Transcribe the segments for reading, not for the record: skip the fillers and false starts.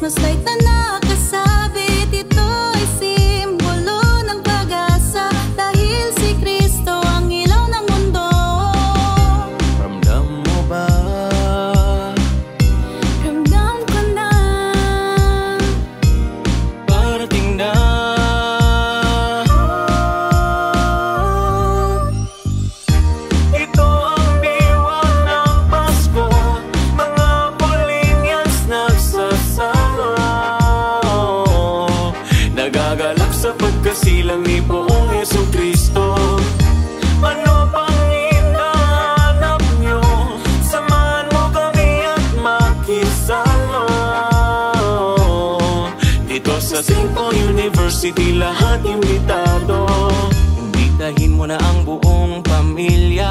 Christmas light na nakasabit, ito'y simbolo ng pag-asa, dahil si Kristo ang ilaw ng mundo. Ramdam mo ba? Ramdam ko na. Parating na. Ito ang diwa ng Pasko, mga Polinians nagsasalo, nagagalak sa pagkasilang ni Poong Jesucristo. Ano pang hinahanap nyo? Samahan mo kami at makisalo. Dito sa Cinco University, lahat imbitado. Imbitahin mo na ang buong pamilya,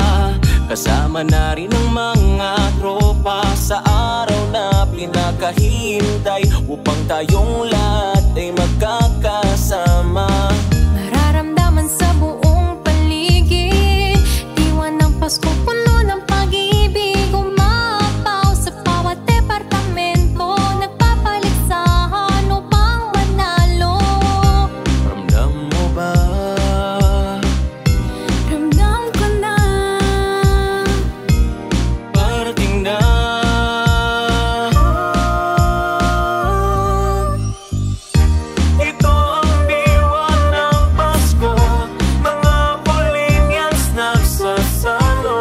kasama na rin ang mga tropa, sa araw na pinakahintay, upang tayong lahat ay magkakasama. Mararamdaman sa buong paligid, diwa ng Pasko, puno ng pag-ibig, umapaw sa bawat departamento, nagpapaligsahan upang manalo. Ramdam mo ba? Ramdam ko na. Parating na. Ito ang diwa ng Pasko, mga Polinians nagsasalo,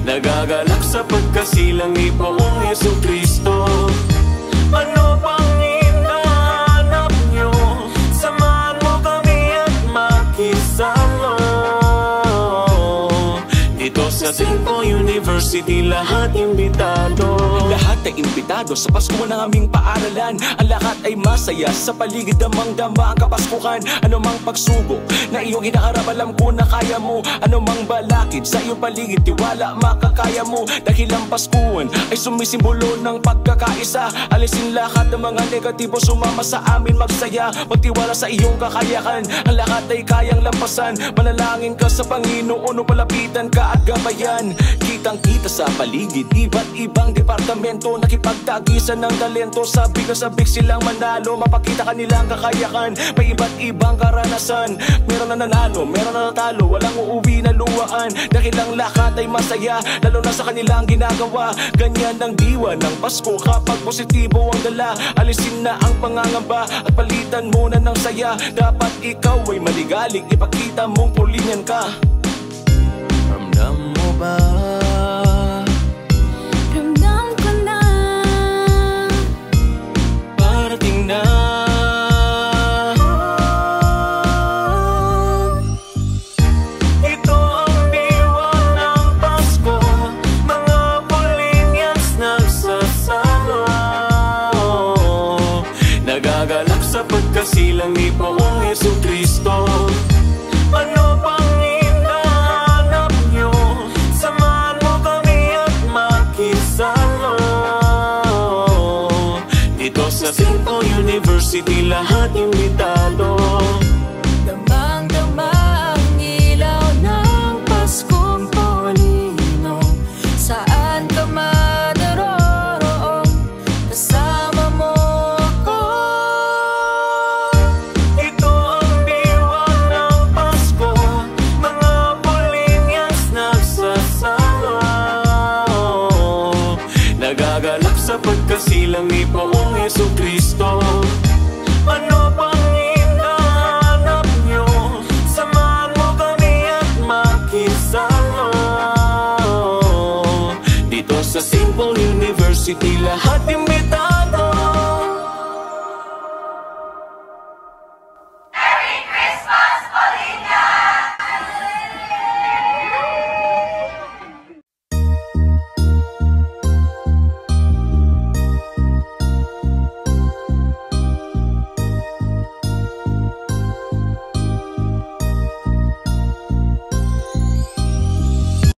nagagalak sa pagkasilang ni Poong Jesucristo. Ano pang hinahanap nyo? Samahan mo kami at makisalo. Dito sa Cinco University, lahat imbitado. Lahat ay imbitado sa Pasko ng aming paaralan. Ang lahat ay masaya, sa paligid damang-dama ang kapaskuhan. Ano mang pagsubok na iyong hinaharap, alam ko na kaya mo. Ano mang balakid sa iyong paligid, tiwala makakaya mo. Dahil ang Paskuhan ay sumisimbolo ng pagkakaisa. Alisin lahat ng mga negatibo, sumama sa amin magsaya. Magtiwala sa iyong kakayahan, ang lahat ay kayang lampasan. Manalangin ka sa Panginoon, palapitan ka at gabayan. Kitang-kita sa paligid, iba't ibang departamento, nakipagtagisan ng talento. Sabik na sabik silang manalo, mapakita kanilang kakayahan. May iba't ibang karanasan, meron na nanalo, meron na natalo, walang uuwi na luwaan. Dahil ang lahat ay masaya, lalo na sa kanilang ginagawa. Ganyan ang diwa ng Pasko, kapag positibo ang dala. Alisin na ang pangangamba at palitan mo na ng saya. Dapat ikaw ay maligalig, ipakita mong Polinian ka. Ramdam mo ba? Ramdam ko na. Parating na. Ito ang diwa ng Pasko, mga Polinians nagsasalo, nagagalak sa pagkasilang ni Poong Jesucristo. Ano pang hinahanap nyo? Samahan mo kami at makisalo. Dito sa Cinco University, lahat imbitado. Damang-dama ang ilaw ng Paskong Polino, saan ka man naroroon, kasama mo ako. Ito ang diwa ng Pasko, mga Polinians nagsasalo, nagagalak sa pagkasilang ni Poong Jesucristo. Ano pang hinahanap nyo? Samahan mo kami at makisalo. Dito sa Simple University, lahat